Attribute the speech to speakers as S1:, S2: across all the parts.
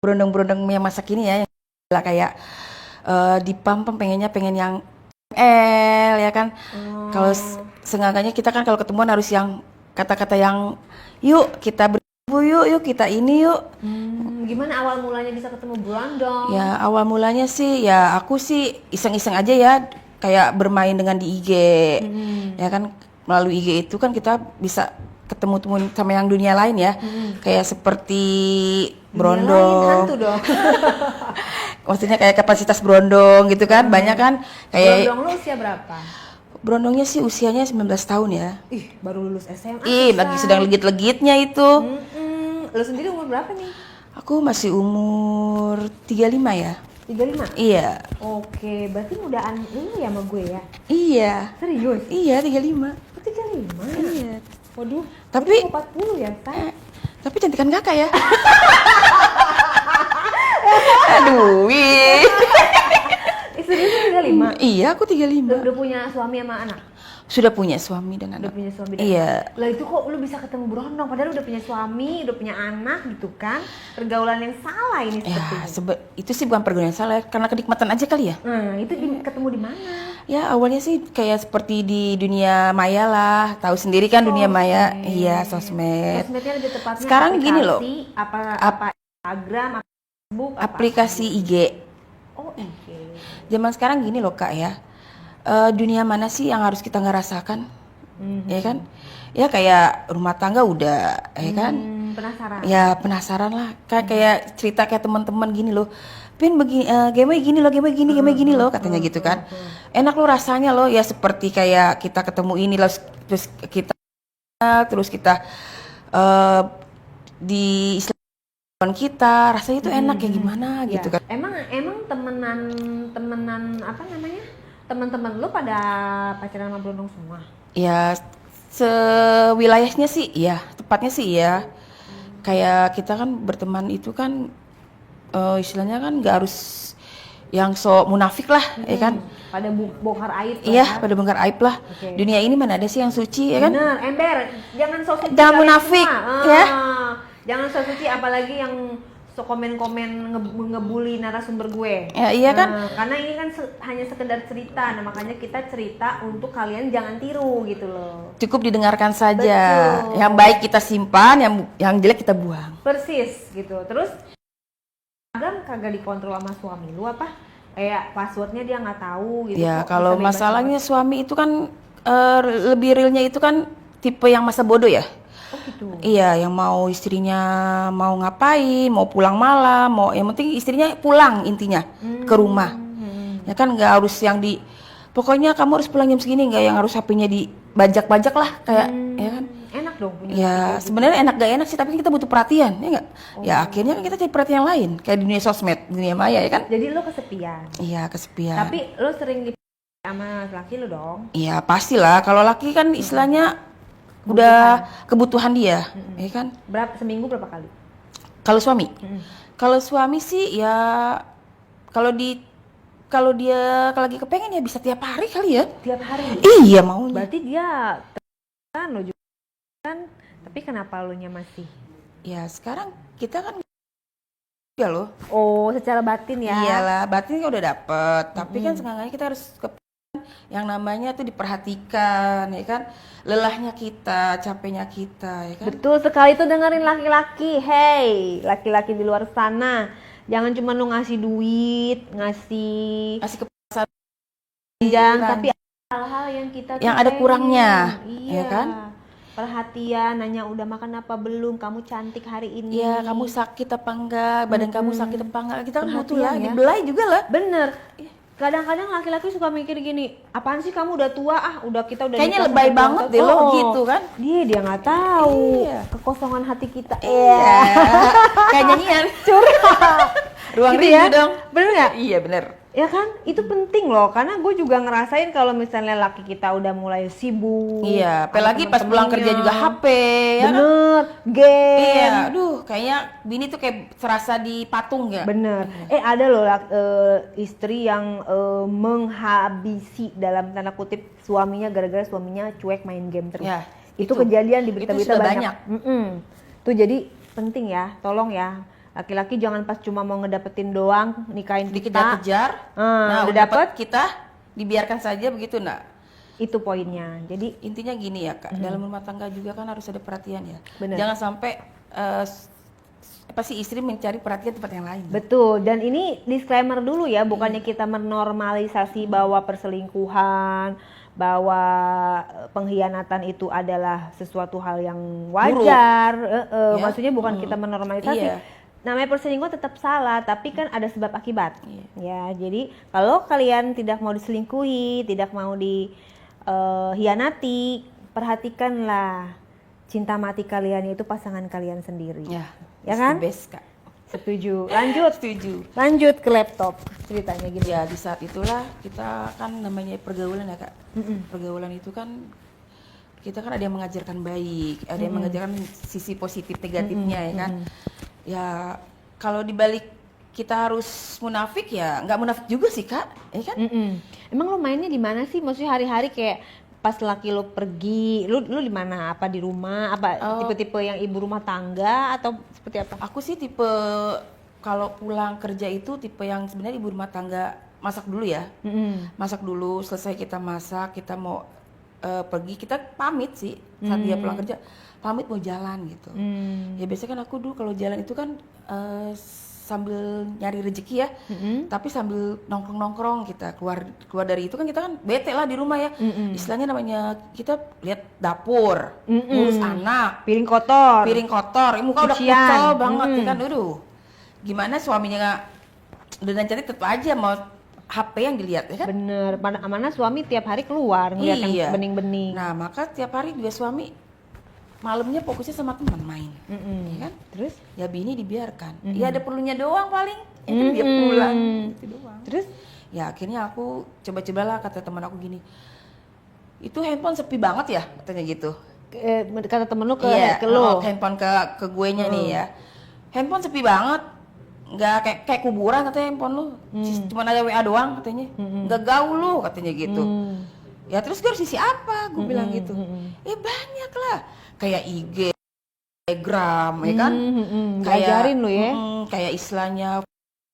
S1: berondong-berondong yang masa kini ya, yang kayak di pam pengen yang ya kan. Kalau seenggaknya kita kan kalau ketemuan harus yang kata-kata yang yuk kita yuk kita ini yuk.
S2: Gimana awal mulanya bisa ketemu Brondong?
S1: Ya awal mulanya sih ya aku sih iseng-iseng aja ya, kayak bermain dengan di IG. Ya kan melalui IG itu kan kita bisa ketemu sama yang dunia lain ya. Kayak seperti Brondong.
S2: Hantu dong.
S1: Maksudnya kayak kapasitas Brondong gitu kan. Banyak kan kayak
S2: Brondong lu usia berapa?
S1: Brondongnya sih usianya 19 tahun ya.
S2: Ih, baru lulus SMA.
S1: Lagi sedang legit-legitnya itu.
S2: Lu sendiri umur berapa nih?
S1: Aku masih umur 35 ya.
S2: 35?
S1: Iya.
S2: Oke, berarti mudaan lu ya sama gue ya?
S1: Iya.
S2: Serius?
S1: Iya, 35.
S2: Lu 35?
S1: Iya.
S2: Waduh,
S1: Tapi
S2: 40 ya, kan?
S1: tapi cantikan kakak ya. Aduh, wih.
S2: Serius lu 35?
S1: Iya, aku 35.
S2: Udah punya suami sama anak?
S1: Sudah punya suami dan
S2: Udah
S1: anak.
S2: punya suami dan
S1: Iya.
S2: anak. Lah itu kok lu bisa ketemu Brondong padahal udah punya suami, udah punya anak gitu kan? Pergaulan yang salah ini
S1: Ya,
S2: sepertinya.
S1: itu sih bukan pergaulan yang salah, karena kenikmatan aja kali ya.
S2: Nah, itu ketemu di mana?
S1: Ya, awalnya sih kayak seperti di dunia maya lah. Tahu sendiri kan dunia maya. Iya, sosmed.
S2: Sosmednya lebih tepatnya
S1: Sekarang gini loh.
S2: apa Instagram, apa Facebook, apa
S1: Aplikasi IG.
S2: Oh, IG.
S1: Zaman sekarang gini loh, Kak ya. Dunia mana sih yang harus kita ngerasakan? Ya kan? Ya kayak rumah tangga udah, ya kan?
S2: Penasaran.
S1: Ya penasaran lah. Kayak cerita kayak teman-teman gini loh. Pin begini, game gini loh, katanya gitu kan. Enak loh rasanya loh, ya seperti kayak kita ketemu ini loh, terus kita di Islam kita, rasanya itu enak ya gimana gitu kan.
S2: Emang temenan apa namanya? Teman-teman lu pada pacaran sama Brondong semua?
S1: Ya sewilayahnya sih, ya tepatnya sih ya. Kayak kita kan berteman itu kan istilahnya kan nggak harus yang sok munafik lah, ya kan?
S2: Pada bongkar aib lah.
S1: Iya, pada bongkar aib lah. Dunia ini mana ada sih yang suci, ya kan?
S2: Bener, ember. Jangan sok suci.
S1: Jangan
S2: kalian
S1: munafik,
S2: semua.
S1: ya.
S2: Jangan sok suci, apalagi yang sok komen-komen ngebully narasumber gue.
S1: Ya, iya kan?
S2: Karena ini kan hanya sekedar cerita, nah makanya kita cerita untuk kalian jangan tiru gitu loh.
S1: Cukup didengarkan saja.
S2: Betul.
S1: Yang baik kita simpan, yang jelek kita buang.
S2: Persis gitu. Terus Instagram kagak dikontrol sama suami lu apa? Kayak passwordnya dia nggak tahu gitu.
S1: Ya,
S2: kok
S1: kalau
S2: bisa bebas
S1: masalahnya suami itu kan lebih realnya itu kan tipe yang masa bodoh ya.
S2: Oh gitu.
S1: Iya, yang mau istrinya mau ngapain, mau pulang malam, yang penting istrinya pulang intinya ke rumah. Ya kan nggak harus yang pokoknya kamu harus pulang jam segini, nggak yang harus HP-nya dibajak-bajak lah kayak, ya kan?
S2: Enak dong punya
S1: Ya sebenarnya enak gak enak sih, tapi kita butuh perhatian, ya nggak? Ya akhirnya kan kita cari perhatian yang lain, kayak dunia sosmed, dunia maya, ya kan?
S2: Jadi lo kesepian.
S1: Iya, kesepian.
S2: Tapi lo sering sama laki lo dong.
S1: Iya pastilah, kalau laki kan istilahnya udah kebutuhan dia, ya kan?
S2: Seminggu berapa kali?
S1: Kalau suami, kalau suami sih ya kalau dia lagi kepengen ya bisa tiap hari kali ya.
S2: Tiap hari.
S1: Iya maunya.
S2: Berarti dia kan lo juga kan, tapi kenapa lo nya masih?
S1: Ya sekarang kita kan ya loh.
S2: Oh, secara batin ya.
S1: Iyalah, batin kan udah dapet, tapi kan seenggaknya kita harus yang namanya tuh diperhatikan, ya kan? Lelahnya kita, capeknya kita, ya kan?
S2: Betul sekali tuh, dengerin laki-laki. Hey, laki-laki di luar sana, jangan cuma lu ngasih duit, ngasih
S1: kepuasan,
S2: tapi hal-hal yang kita
S1: yang ada kurangnya,
S2: iya
S1: ya kan?
S2: Perhatian, nanya udah makan apa belum, kamu cantik hari ini.
S1: Iya, kamu sakit apa enggak, badan kamu sakit apa enggak, kita kan butuh lah,
S2: ya.
S1: dibelai juga lah.
S2: Bener. Kadang-kadang laki-laki suka mikir gini, apaan sih kamu udah tua, kita udah
S1: kayaknya
S2: nikah
S1: lebay
S2: sampai
S1: banget deh lo gitu kan.
S2: Dia nggak tahu kekosongan hati kita.
S1: Iya. Kayak nyanyian
S2: curhat.
S1: Ruang
S2: gitu
S1: rindu
S2: ya?
S1: dong.
S2: Bener nggak?
S1: Iya bener.
S2: Ya kan, itu penting loh, karena gue juga ngerasain kalau misalnya laki kita udah mulai sibuk.
S1: Iya, apalagi pas pulang kerja juga HP, ya kan?
S2: Bener, game.
S1: Iya, aduh, kayaknya bini tuh kayak serasa dipatung ya.
S2: Bener. Ada loh istri yang menghabisi dalam tanda kutip suaminya gara-gara suaminya cuek main game terus.
S1: Ya,
S2: itu kejadian di berita-berita
S1: banyak.
S2: Tuh jadi penting ya, tolong ya. Laki-laki jangan pas cuma mau ngedapetin doang nikahin kita.
S1: Dikejar-kejar. Nah,
S2: udah
S1: udah
S2: dapet,
S1: dapet kita dibiarkan saja begitu. Nah,
S2: itu poinnya. Jadi
S1: intinya gini ya Kak, dalam rumah tangga juga kan harus ada perhatian ya.
S2: Bener.
S1: Jangan sampai apa sih istri mencari perhatian tempat yang lain.
S2: betul, dan ini disclaimer dulu ya, bukannya kita menormalisasi bahwa perselingkuhan, bahwa pengkhianatan itu adalah sesuatu hal yang wajar.
S1: Ya.
S2: Maksudnya bukan kita menormalisasi.
S1: Iya.
S2: Namanya perselingkuhan tetap salah, tapi kan ada sebab akibat.
S1: Iya.
S2: Ya, jadi kalau kalian tidak mau diselingkuhi, tidak mau hianati, perhatikanlah cinta mati kalian itu pasangan kalian sendiri.
S1: Ya,
S2: Ya
S1: it's
S2: kan?
S1: the best Kak.
S2: Setuju. Lanjut.
S1: Setuju.
S2: Lanjut ke laptop ceritanya gitu.
S1: Ya di saat itulah kita kan namanya pergaulan ya Kak. Pergaulan itu kan kita kan ada yang mengajarkan baik, ada yang mengajarkan sisi positif negatifnya ya kan. Ya kalau dibalik kita harus munafik ya nggak munafik juga sih Kak, ya kan?
S2: Emang lo mainnya di mana sih? Maksudnya hari-hari kayak pas laki lo pergi, lu di mana? Apa di rumah? Apa tipe-tipe yang ibu rumah tangga atau seperti apa?
S1: Aku sih tipe kalau pulang kerja itu tipe yang sebenarnya ibu rumah tangga, masak dulu ya. Masak dulu, selesai kita masak, kita mau pergi, kita pamit sih saat dia pulang kerja, pamit mau jalan gitu. Ya biasanya kan aku dulu kalau jalan itu kan sambil nyari rezeki ya, tapi sambil nongkrong-nongkrong kita keluar dari itu kan kita kan bete lah di rumah ya. Istilahnya namanya kita lihat dapur, ngurus anak,
S2: Piring kotor,
S1: muka udah
S2: cucian.
S1: kucel banget ya kan, aduh. Gimana suaminya nggak dengan cari tetap aja mau HP yang dilihat ya kan?
S2: Bener, mana suami tiap hari keluar ngeliat yang bening-bening.
S1: Nah maka tiap hari juga suami malamnya fokusnya sama teman main, ya kan?
S2: Terus?
S1: Ya bini dibiarkan. Ya ada perlunya doang paling, ya kan dia pulang itu doang.
S2: Terus?
S1: Ya akhirnya aku coba-cobalah kata teman aku gini, itu handphone sepi banget ya katanya gitu.
S2: Kata temen lu ke
S1: lo
S2: lo.
S1: handphone ke guenya nih ya, handphone sepi banget, nggak kayak kuburan katanya handphone lu, cuma ada WA doang katanya, nggak gaul lu katanya gitu. Ya terus gue harus isi apa? Gue bilang gitu. Banyak lah, kayak IG, Telegram, ya kan?
S2: Ngajarin lu ya.
S1: Kayak istilahnya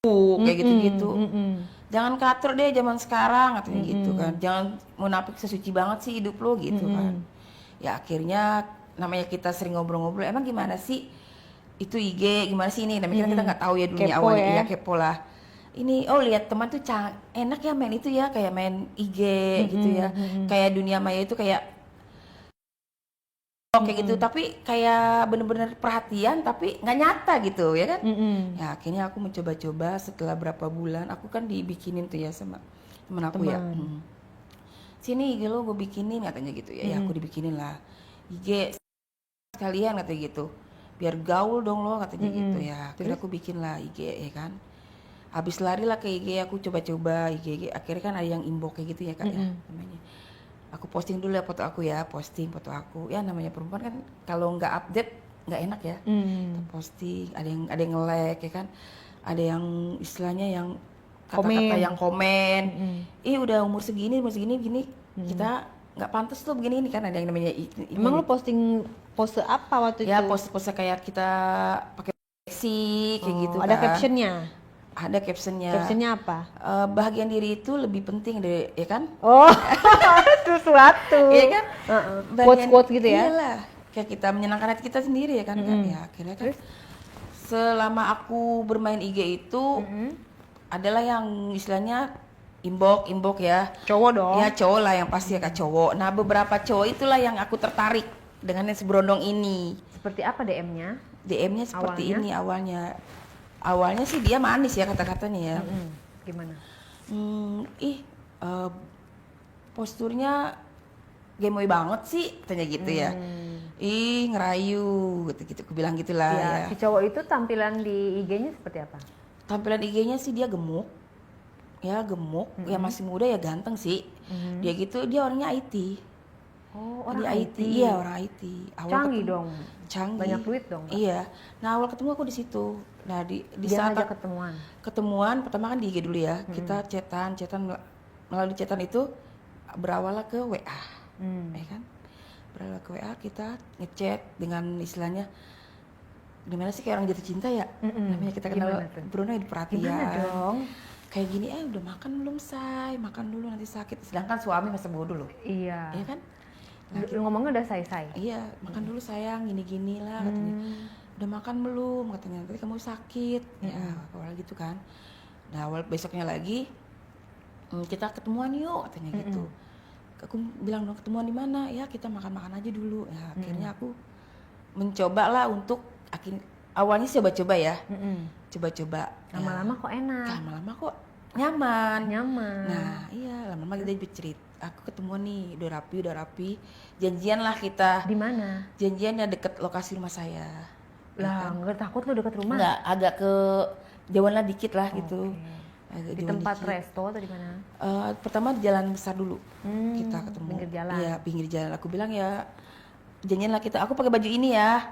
S1: kayak gitu-gitu. Jangan katur deh zaman sekarang katanya gitu kan. Jangan munafik sesuci banget sih hidup lu gitu kan. Ya akhirnya namanya kita sering ngobrol-ngobrol, emang gimana sih itu IG, gimana sih ini? Namanya kita nggak tahu ya dulunya
S2: Kepo
S1: awalnya,
S2: ya.
S1: ya kepo lah. Ini lihat teman tuh enak ya main itu ya, kayak main IG gitu ya. Kayak dunia maya itu kayak kayak gitu, tapi kayak bener-bener perhatian tapi nggak nyata gitu ya kan. Ya akhirnya aku mencoba-coba setelah berapa bulan, aku kan dibikinin tuh ya sama temen aku ya. Sini IG lo gue bikinin katanya gitu ya. Ya aku dibikinin lah IG sekalian katanya gitu. Biar gaul dong lo katanya gitu ya. Akhirnya aku bikin lah IG ya kan. Habis lari lah ke IG, aku coba-coba IG, akhirnya kan ada yang inbox kayak gitu ya Kak ya namanya. Aku posting dulu ya foto aku ya, posting foto aku. Ya namanya perempuan kan kalau nggak update nggak enak ya. Posting, ada yang nge-like ya kan. Ada yang istilahnya yang kata-kata yang komen. Udah umur segini gini. Kita nggak pantas tuh begini ini kan, ada yang namanya
S2: Emang lu posting pose apa waktu
S1: ya
S2: itu?
S1: pose kayak kita pakai seksi kayak gitu
S2: Ada
S1: kan.
S2: captionnya?
S1: Ada captionnya.
S2: Captionnya apa?
S1: Bahagian diri itu lebih penting dari, ya kan?
S2: Oh, sesuatu.
S1: Iya kan?
S2: Quotes-quotes gitu ya?
S1: Iyalah, kayak kita menyenangkan hati kita sendiri ya kan? Ya akhirnya kan selama aku bermain IG itu adalah yang istilahnya inbox ya.
S2: Cowok dong.
S1: Ya cowok lah yang pasti ya Kak, cowok. Nah beberapa cowok itulah yang aku tertarik dengan yang seberondong ini.
S2: Seperti apa DM-nya?
S1: DM-nya seperti ini awalnya. Awalnya sih dia manis ya kata-katanya ya.
S2: Gimana?
S1: Posturnya gemoy banget sih, katanya gitu ya. Ngerayu, gitu-gitu. Aku bilang gitulah
S2: Ya,
S1: ya.
S2: si cowok itu tampilan di IG-nya seperti apa?
S1: Tampilan IG-nya sih dia gemuk. Ya gemuk, ya masih muda ya ganteng sih. Dia gitu, dia orangnya IT.
S2: Oh,
S1: Dia
S2: orang
S1: IT. Iya, orang IT.
S2: Canggih dong.
S1: Canggih.
S2: Banyak duit dong, Kak.
S1: Iya. Nah, awal ketemu aku di situ. Nah, di
S2: Dia
S1: saat
S2: ngajak
S1: ketemuan pertama kan di IG dulu ya. Kita chatan melalui chatan itu berawal ke WA. Ya kan? Berawal ke WA kita ngechat dengan istilahnya gimana sih kayak orang jatuh cinta ya. Namanya kita kenal
S2: Gimana tuh?
S1: Bruno yang perhatian.
S2: Gimana dong?
S1: Kayak gini, udah makan belum say? Makan dulu nanti sakit. Sedangkan suami masih bodoh loh.
S2: Iya.
S1: Iya kan?
S2: Lu ngomongnya udah say-say.
S1: Iya, makan dulu sayang, gini-gini lah katanya. Udah makan belum? Katanya, nanti kamu sakit. Ya, awal gitu kan. Nah, awal besoknya lagi, kita ketemuan yuk katanya gitu. Aku bilang dong, ketemuan di mana? Ya, kita makan-makan aja dulu. Ya, akhirnya aku mencoba lah untuk awalnya sih coba-coba ya. Coba-coba.
S2: Lama-lama kok enak.
S1: Lama-lama kok nyaman.
S2: Nyaman.
S1: Nah, iya, lama-lama kita bercerita. Aku ketemuan nih, udah rapi. Janjian lah kita.
S2: Di mana?
S1: Janjiannya deket lokasi rumah saya.
S2: Lah, nggak takut lu deket rumah?
S1: Enggak, agak ke jauhan lah dikit lah gitu. Agak
S2: Di
S1: jauhan
S2: tempat
S1: dikit.
S2: resto atau di mana?
S1: Pertama di jalan besar dulu. Kita ketemu.
S2: Pinggir jalan.
S1: Iya, pinggir jalan. Aku bilang ya, janjian lah kita. Aku pakai baju ini ya.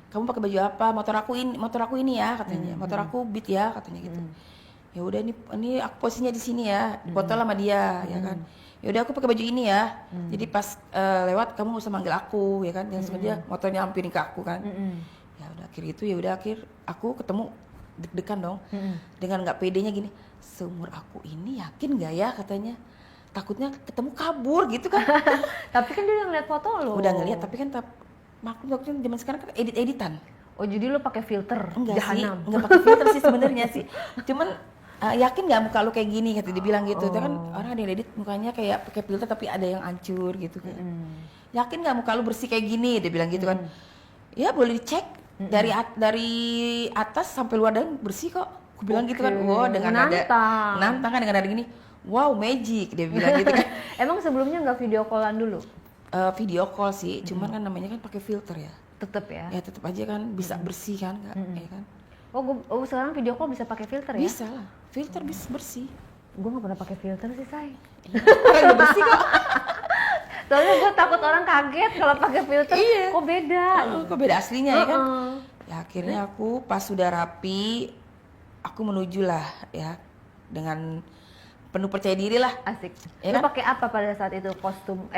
S1: Kamu pakai baju apa? Motor aku ini ya katanya. Motor aku Beat ya katanya gitu. Ya udah ini aku posisinya di sini ya. Foto sama dia ya kan. Ya udah aku pakai baju ini ya. Jadi pas lewat kamu nggak usah manggil aku ya kan. Jangan sengaja motornya hampirin ke aku kan. Ya udah akhir aku ketemu deg-degan dong. Dengan nggak pedenya gini. Seumur aku ini yakin nggak ya katanya. Takutnya ketemu kabur gitu kan.
S2: Tapi kan dia udah ngeliat foto lo.
S1: Udah ngeliat tapi kan maklum waktu zaman sekarang kan edit-editan.
S2: Oh jadi lu pakai filter?
S1: Enggak
S2: Jahanam.
S1: sih, enggak pakai filter sih sebenarnya sih. Cuman yakin nggak muka lu kayak gini kata dia bilang gitu. Itu kan orang ada yang edit mukanya kayak pakai filter tapi ada yang hancur gitu kan. Yakin nggak muka lu bersih kayak gini dia bilang gitu kan. Ya boleh dicek dari atas sampai luar dalam bersih kok. Aku bilang gitu kan. Wow, dengan nantang kan dengan ada gini. Wow, magic dia bilang gitu kan.
S2: Emang sebelumnya nggak video callan dulu?
S1: Video call sih, cuman kan namanya kan pakai filter ya.
S2: Tetep ya?
S1: Ya tetap aja kan bisa bersih kan, ya kan?
S2: Oh sekarang video call bisa pakai filter ya?
S1: Bisa lah, filter bisa bersih.
S2: Gue nggak pernah pakai filter sih, say.
S1: Orang udah bersih kok.
S2: Soalnya gue takut orang kaget kalau pakai filter.
S1: Iya.
S2: Kok beda?
S1: Kok beda aslinya ya kan? Ya akhirnya aku pas sudah rapi, aku menuju lah ya dengan penuh percaya diri lah.
S2: Asik.
S1: Ya
S2: Lu
S1: kan?
S2: pakai apa pada saat itu? Kostum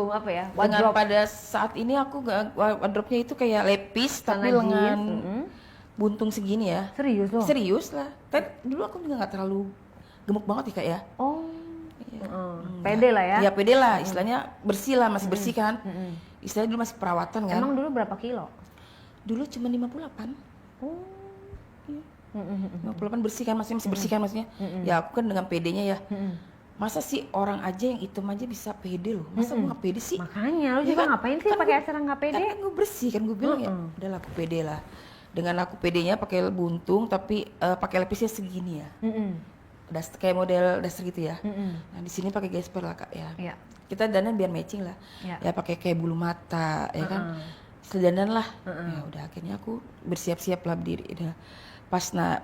S2: apa ya?
S1: Dengan
S2: Wardrobe.
S1: pada saat ini aku wardrobe-nya itu kayak lepis tapi
S2: Celana
S1: lengan
S2: jeans,
S1: buntung segini ya.
S2: Serius loh?
S1: Serius lah. Kan dulu aku juga nggak terlalu gemuk banget ya kak ya.
S2: Oh. Pede lah ya?
S1: Ya pede lah, istilahnya bersih lah, masih bersih kan. Istilahnya dulu masih perawatan kan.
S2: Emang dulu berapa kilo?
S1: Dulu cuma 58.
S2: Oh.
S1: Iya. 58 bersih kan, masih bersih kan maksudnya. Ya aku kan dengan pedenya ya. Masa sih orang aja yang hitam aja bisa pede loh. Masa gue nggak pede sih?
S2: Makanya lu
S1: Ya
S2: juga
S1: kan?
S2: ngapain sih
S1: Kan
S2: pakai
S1: gua-
S2: acara nggak pede?
S1: Kan gue bersih kan gue bilang ya. Udahlah aku pede lah. Dengan aku pedenya pakai buntung tapi pakai lepisnya segini ya. Kayak model daster gitu ya. Nah di sini pakai gesper lah kak ya.
S2: Iya.
S1: Kita dandan biar matching lah.
S2: Iya.
S1: Ya pakai kayak bulu mata ya kan. Sedandan lah. Ya udah akhirnya aku bersiap-siap lah berdiri. Udah.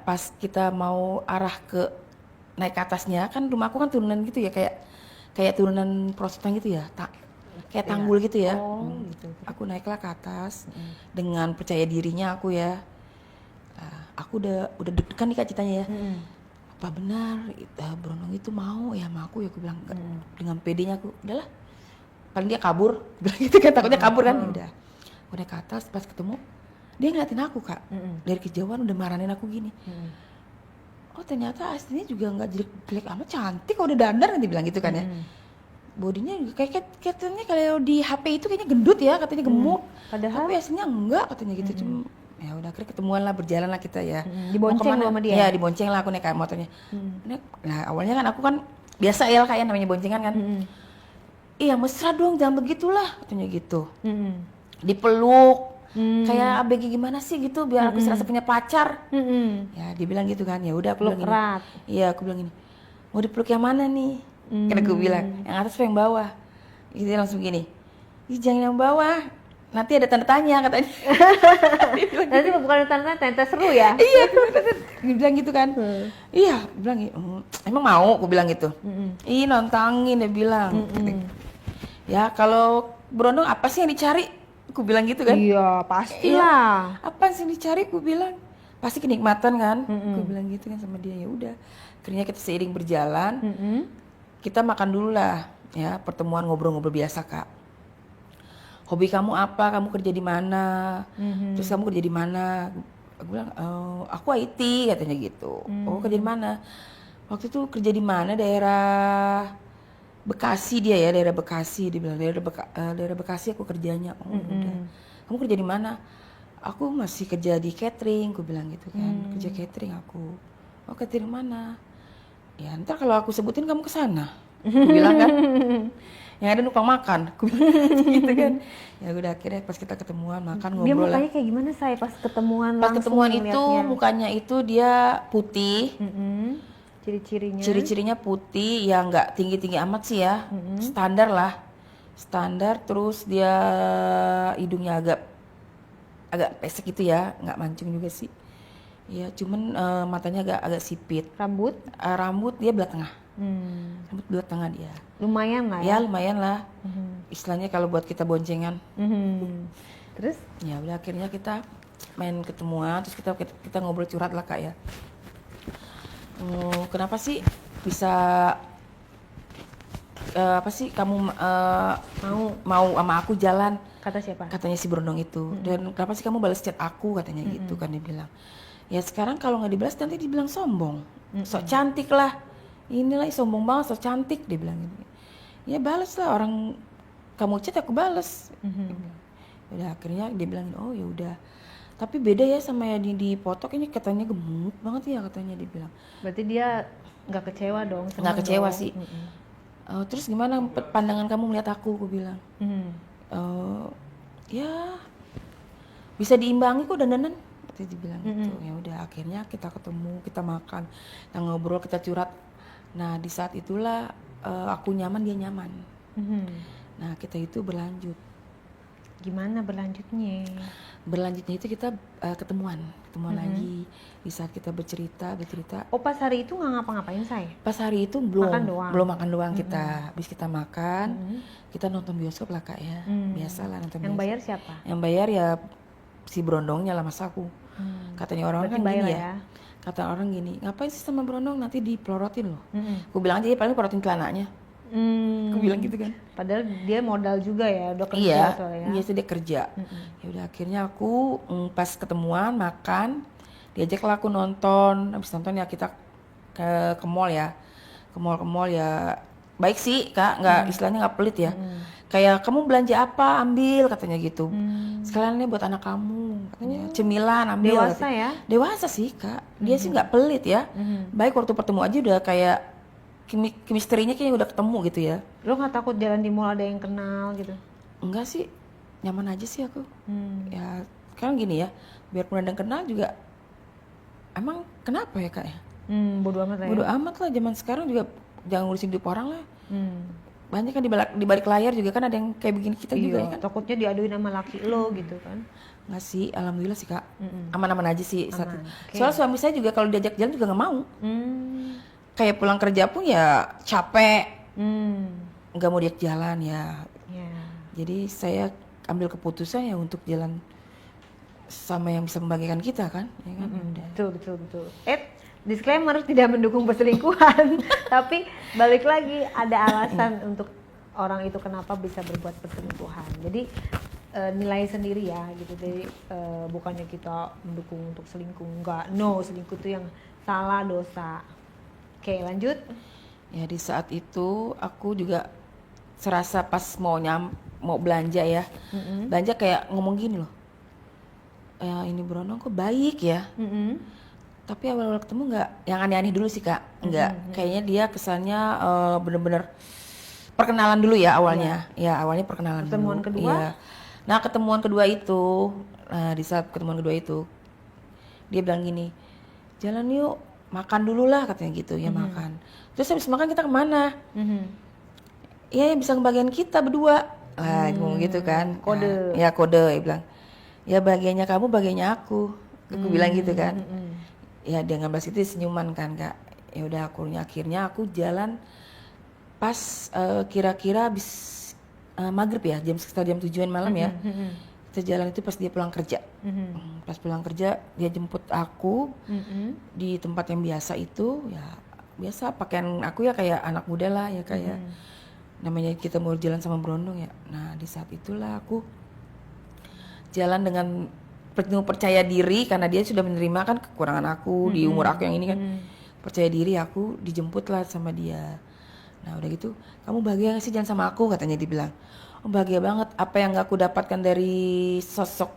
S1: Pas kita mau arah ke naik ke atasnya kan rumahku kan turunan gitu ya kayak turunan prosotan gitu ya. Kayak tanggul gitu ya.
S2: Gitu.
S1: Aku naiklah ke atas dengan percaya dirinya aku ya. Aku udah deg-degan nih kak ceritanya ya. Apa benar Brondong itu mau ya sama aku ya, aku bilang enggak. Dengan pedenya aku udahlah paling dia kabur bilang gitu kan, takutnya kabur kan. Udah aku naik ke atas, pas ketemu dia ngeliatin aku kak dari kejauhan udah marahin aku gini. Oh ternyata aslinya juga nggak jelek amat, cantik kok udah dandar, dia bilang gitu kan ya. Bodinya juga katanya kalau di HP itu kayaknya gendut ya, katanya gemuk.
S2: Padahal?
S1: Tapi aslinya enggak katanya gitu. Cuma ya udah akhirnya ketemuan lah, berjalan lah kita ya.
S2: Dibonceng
S1: Mau kemana?
S2: lu sama dia?
S1: Ya dibonceng lah, aku naik motornya. Nah awalnya kan aku kan biasa ya kayak namanya boncengan kan. Iya mesra dong, jangan begitulah katanya gitu. Dipeluk. Kayak ABG gimana sih gitu biar aku serasa punya pacar. Ya dia bilang gitu kan. Ya udah aku
S2: Peluk
S1: bilang
S2: erat.
S1: gini. Iya aku bilang gini. Mau dipeluk yang mana nih? Karena gue bilang yang atas apa yang bawah? Dia langsung gini. Ih jangan yang bawah. Nanti ada tanda tanya katanya.
S2: Nanti bukan tanda seru ya?
S1: Iya, dia bilang gitu kan. Iya, dia bilang gitu. Emang mau? Aku bilang gitu. Ih nantangin dia bilang. Ya kalau Brondong apa sih yang dicari? Aku bilang gitu kan.
S2: Iya, pastilah.
S1: Apa sih yang dicari? Aku bilang pasti kenikmatan kan. Aku bilang gitu kan sama dia. Ya udah. Akhirnya kita seiring berjalan. Kita makan dulu lah. Ya pertemuan ngobrol-ngobrol biasa kak. hobi kamu apa, kamu kerja di mana, terus kamu kerja di mana. Aku bilang, aku IT katanya gitu. Oh kerja di mana? Waktu itu kerja di mana, daerah Bekasi dia ya, daerah Bekasi. Dia bilang daerah Bekasi aku kerjanya. Oh udah. Kamu kerja di mana? Aku masih kerja di catering, aku bilang gitu kan. Kerja catering aku. Oh catering mana? Ya ntar kalau aku sebutin kamu ke sana. Aku bilang kan. Yang ada numpang makan, aku bilang gitu kan. Ya udah akhirnya pas kita ketemuan makan
S2: Dia
S1: ngobrol lah.
S2: mukanya kayak gimana saya pas ketemuan
S1: Pas
S2: langsung
S1: ketemuan itu
S2: ngeliatnya?
S1: mukanya itu dia putih.
S2: Ciri-cirinya.
S1: Ciri-cirinya putih, ya nggak tinggi-tinggi amat sih ya, standar lah, standar. Terus dia hidungnya agak pesek gitu ya, nggak mancung juga sih. Ya cuman matanya agak sipit.
S2: Rambut?
S1: Rambut dia belah tengah, rambut belah tengah dia.
S2: Lumayan lah
S1: Ya
S2: ya.
S1: lumayan lah, istilahnya kalau buat kita boncengan.
S2: Terus?
S1: Ya udah akhirnya kita main ketemuan, terus kita ngobrol curhat lah Kak ya. Kenapa sih bisa apa sih kamu mau sama aku jalan?
S2: Kata siapa?
S1: Katanya si Brondong itu. Dan kenapa sih kamu balas chat aku katanya gitu kan dia bilang. Ya sekarang kalau nggak dibalas nanti dibilang sombong. Sok cantik lah. Inilah sombong banget, sok cantik dia bilang gitu. Ya balas lah, orang kamu chat aku balas. Udah akhirnya dia bilang oh ya udah. Tapi beda ya sama yang di foto, ini katanya gemuk banget ya katanya dia bilang.
S2: Berarti dia nggak kecewa dong?
S1: Nggak kecewa
S2: dong.
S1: sih. Terus gimana pandangan kamu melihat aku bilang. Ya bisa diimbangi kok dandanan, katanya dibilang gitu. Ya udah akhirnya kita ketemu, kita makan, kita ngobrol, kita curhat. Nah di saat itulah aku nyaman, dia nyaman. Nah kita itu berlanjut.
S2: Gimana berlanjutnya?
S1: Berlanjutnya itu kita ketemuan lagi. Di saat kita bercerita.
S2: Oh pas hari itu nggak ngapa-ngapain saya?
S1: Pas hari itu belum makan doang kita. Habis kita makan, kita nonton bioskop lah Kak ya. Biasalah nonton
S2: Yang
S1: bioskop.
S2: bayar siapa?
S1: Yang bayar ya si Brondongnya lah, mas aku. Katanya orang
S2: Berarti
S1: kan
S2: bayar
S1: gini
S2: lah
S1: ya. Kata orang gini, ngapain sih sama Brondong, nanti dipelorotin loh. Aku bilang aja ya paling pelorotin celananya. Aku bilang gitu kan.
S2: Padahal dia modal juga ya, udah kerja
S1: Iya,
S2: soalnya.
S1: iya sih dia kerja. Ya udah akhirnya aku pas ketemuan makan, diajaklah aku nonton. Habis nonton ya kita ke mall ya, ke mall ya. Baik sih Kak, nggak istilahnya nggak pelit ya. Kayak kamu belanja apa ambil katanya gitu. Sekalian ini buat anak kamu katanya. Cemilan ambil.
S2: Dewasa
S1: katanya.
S2: ya?
S1: Dewasa sih Kak. Dia sih nggak pelit ya. Baik waktu bertemu aja udah kayak chemistry-nya kayaknya udah ketemu gitu ya.
S2: Lo nggak takut jalan di mall ada yang kenal gitu?
S1: Enggak sih, nyaman aja sih aku. Ya kan gini ya, biarpun ada yang kenal juga, emang kenapa ya Kak ya?
S2: Bodo amat lah ya?
S1: Bodo amat lah, zaman sekarang juga jangan ngurusin hidup orang lah. Banyak kan di balik layar juga kan ada yang kayak begini kita juga ya kan.
S2: Takutnya diaduin sama laki lo gitu kan?
S1: Nggak sih, alhamdulillah sih Kak. Aman-aman aja sih saat itu.
S2: Okay.
S1: Soalnya suami saya juga kalau diajak jalan juga nggak mau. Kayak pulang kerja pun ya capek, nggak mau diajak jalan ya. Jadi saya ambil keputusan ya untuk jalan sama yang bisa membagikan kita kan, ya kan?
S2: Betul. Disclaimer tidak mendukung perselingkuhan, tapi balik lagi ada alasan untuk orang itu kenapa bisa berbuat perselingkuhan. Jadi nilai sendiri ya gitu. Jadi bukannya kita mendukung untuk selingkuh, enggak. No, selingkuh itu yang salah, dosa. Oke, lanjut.
S1: Ya di saat itu aku juga serasa pas mau belanja ya, belanja kayak ngomong gini loh, ini Brondong kok baik ya, tapi awal-awal ketemu nggak, yang aneh-aneh dulu sih Kak, nggak, kayaknya dia kesannya bener-bener perkenalan dulu ya awalnya, ya awalnya perkenalan
S2: Pertemuan
S1: dulu.
S2: kedua?
S1: Ya. Nah ketemuan kedua itu, di saat ketemuan kedua itu, dia bilang gini, jalan yuk, makan dulu lah katanya gitu, ya makan. Terus habis makan kita kemana? Ya bisa kebagian kita berdua lah, ngomong gitu kan.
S2: Kode.
S1: Nah, ya kode, dia bilang. Ya bagiannya kamu, bagiannya aku. Aku bilang gitu kan. Ya dia ngebahas itu senyuman kan Kak. Ya udah akhirnya aku jalan pas kira-kira habis maghrib ya, sekitar jam 7-an malam ya. Kita jalan itu pas dia pulang kerja. Pas pulang kerja dia jemput aku di tempat yang biasa itu, ya biasa pakaian aku ya kayak anak muda lah ya kayak namanya kita mau jalan sama Brondong ya. Nah di saat itulah aku jalan dengan penuh percaya diri karena dia sudah menerima kan kekurangan aku di umur aku yang ini kan. Percaya diri, aku dijemput lah sama dia. Nah udah gitu, kamu bahagia gak sih jalan sama aku, katanya dia bilang. Oh bahagia banget, apa yang gak aku dapatkan dari sosok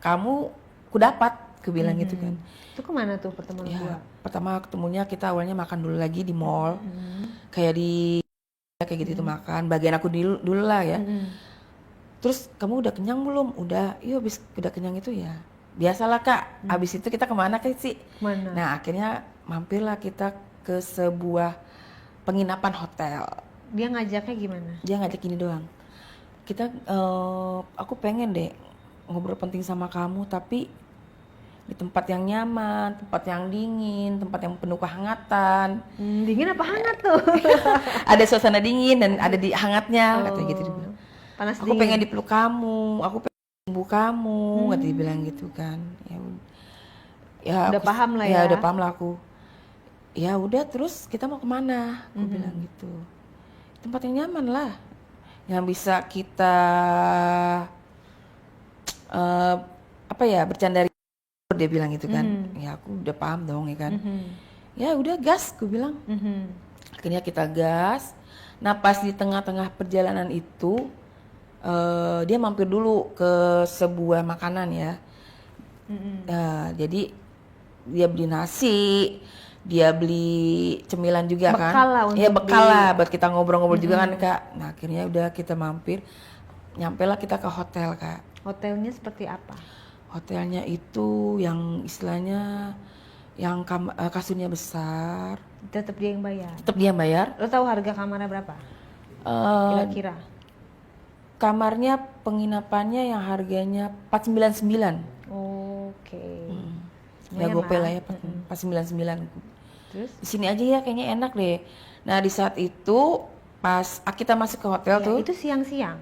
S1: kamu, aku dapat, aku bilang gitu kan.
S2: Itu kemana tuh pertemuan kedua?
S1: Ya, pertama ketemunya kita awalnya makan dulu lagi di mall, kayak di kayak gitu tuh makan, bagian aku dulu lah ya. Terus kamu udah kenyang belum? Udah, yuk habis udah kenyang itu ya. Biasalah Kak, habis itu kita kemana sih?
S2: Mana?
S1: Nah akhirnya mampirlah kita ke sebuah penginapan hotel.
S2: Dia ngajaknya gimana?
S1: Dia ngajak gini doang. Kita, aku pengen deh ngobrol penting sama kamu tapi di tempat yang nyaman, tempat yang dingin, tempat yang penuh kehangatan.
S2: Dingin apa hangat tuh?
S1: Ada suasana dingin dan ada di hangatnya, katanya gitu. Dia bilang.
S2: Panas
S1: Aku
S2: dingin.
S1: pengen dipeluk kamu, aku pengen sembuh kamu, katanya dia bilang gitu kan. Ya
S2: Udah
S1: aku,
S2: paham lah ya.
S1: Ya udah paham lah aku. Ya udah terus kita mau kemana? Aku bilang gitu. Tempat yang nyaman lah, yang bisa kita apa ya bercanda. Dia bilang gitu kan. Ya aku udah paham dong ya kan. Ya udah gas, aku bilang. Akhirnya kita gas. Nah pas di tengah-tengah perjalanan itu dia mampir dulu ke sebuah makanan ya. Jadi dia beli nasi, dia beli cemilan juga
S2: Bekal
S1: kan.
S2: lah untuk
S1: Ya bekal lah buat kita ngobrol-ngobrol juga kan Kak. Nah akhirnya udah kita mampir, nyampe lah kita ke hotel Kak.
S2: Hotelnya seperti apa?
S1: Hotelnya itu yang istilahnya yang kasurnya besar.
S2: Tetap dia yang bayar.
S1: Tetap dia yang bayar.
S2: Lo tahu harga kamarnya berapa? Kira-kira?
S1: Kamarnya penginapannya yang harganya 499.
S2: Oke.
S1: Ya
S2: Lumayan
S1: gopay
S2: lah.
S1: lah ya 499.
S2: Terus?
S1: Di sini aja ya kayaknya enak deh. Nah di saat itu pas kita masuk ke hotel
S2: Ya,
S1: tuh,
S2: itu siang-siang.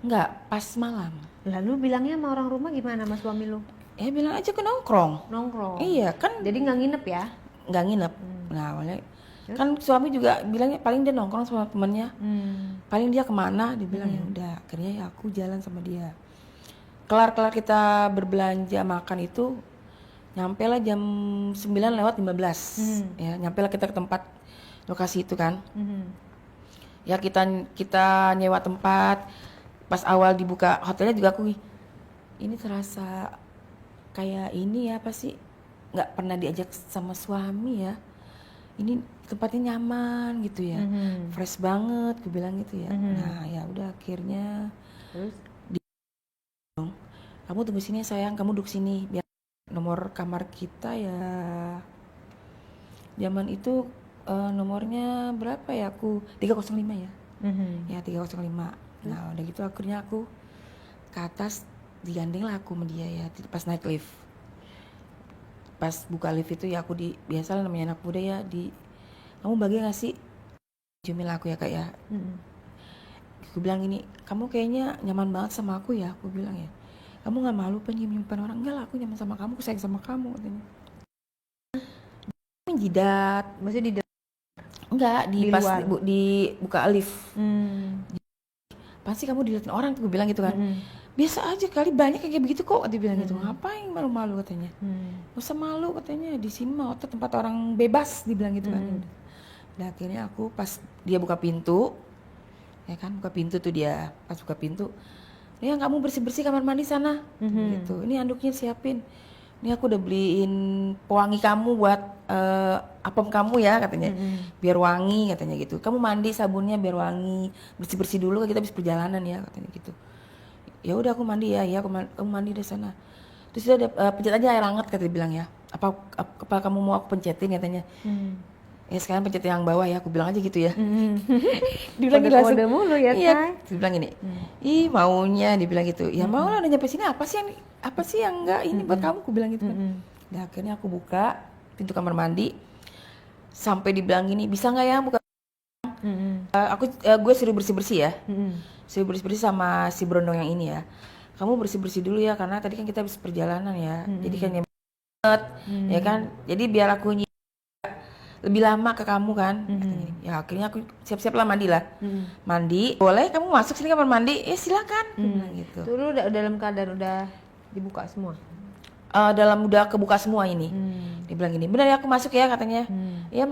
S1: enggak pas malam.
S2: Lalu bilangnya sama orang rumah gimana sama suami lu?
S1: Ya bilang aja ke nongkrong.
S2: Nongkrong.
S1: Iya kan
S2: Jadi nggak nginep ya?
S1: nggak nginep. Nah awalnya kan suami juga bilangnya paling dia nongkrong sama temennya. Paling dia kemana? Dibilang ya udah. Akhirnya ya aku jalan sama dia. Kelar kita berbelanja makan itu nyampe lah jam 9:15. Ya nyampe lah kita ke tempat lokasi itu kan. Ya kita nyewa tempat. Pas awal dibuka hotelnya juga aku ini terasa kayak ini ya apa sih, nggak pernah diajak sama suami ya, ini tempatnya nyaman gitu ya, fresh banget, gue bilang gitu ya. Nah ya udah akhirnya
S2: Terus?
S1: Kamu tunggu sini sayang, kamu duduk sini biar nomor kamar kita ya zaman itu nomornya berapa ya, aku 305 ya. Ya 305. Nah udah gitu akhirnya aku ke atas, digandeng lah aku sama dia ya pas naik lift. Pas buka lift itu ya aku biasa lah namanya anak muda ya, kamu bahagia gak sih? Ciumin aku ya Kak ya. Aku bilang gini, kamu kayaknya nyaman banget sama aku ya, aku bilang ya. Kamu gak malu penyium-nyumpain orang? Enggak lah, aku nyaman sama kamu, aku sayang sama kamu katanya. Menjidat.
S2: Maksudnya di
S1: Enggak,
S2: Di
S1: pas
S2: luar.
S1: di buka lift. Pasti kamu dilihatin orang tuh, gue bilang gitu kan. Biasa aja kali, banyak kayak begitu kok, dia bilang gitu. Ngapain malu-malu katanya. Gak usah malu katanya, di sini mah hotel tempat orang bebas, dibilang gitu kan. Nah akhirnya aku pas dia buka pintu, ya kan buka pintu tuh dia, pas buka pintu, ya kamu bersih-bersih kamar mandi sana, gitu. Ini handuknya siapin. Ini aku udah beliin pewangi kamu buat apem kamu ya katanya, biar wangi katanya gitu. Kamu mandi sabunnya biar wangi, bersih-bersih dulu kita habis perjalanan ya katanya gitu. Ya udah aku mandi ya, kamu mandi di sana. Terus dia ada pencet aja air hangat katanya bilang ya. Apa kamu mau aku pencetin katanya. Ya sekarang pencet yang bawah ya, aku bilang aja gitu ya. Dibilang gitu langsung.
S2: kode mulu ya,
S1: Iya,
S2: Tay.
S1: dibilang gini. Ih maunya, dibilang gitu. Ya mau lah udah nyampe sini, apa sih yang enggak ini buat kamu, aku bilang gitu kan. Nah akhirnya aku buka pintu kamar mandi, sampai dibilang gini, bisa nggak ya buka? Gue suruh bersih-bersih ya. Suruh bersih-bersih sama si berondong yang ini ya. Kamu bersih-bersih dulu ya, karena tadi kan kita habis perjalanan ya. Jadi kan ya kan. Jadi biar aku lebih lama ke kamu kan. Katanya gini. Ya akhirnya aku siap-siap lah mandi lah. Mandi, boleh kamu masuk sini kamar mandi? Silakan. Gitu.
S2: Itu lu udah dalam keadaan udah dibuka semua.
S1: Dalam udah kebuka semua ini. Dia bilang gini, benar ya aku masuk ya katanya. Iya mas.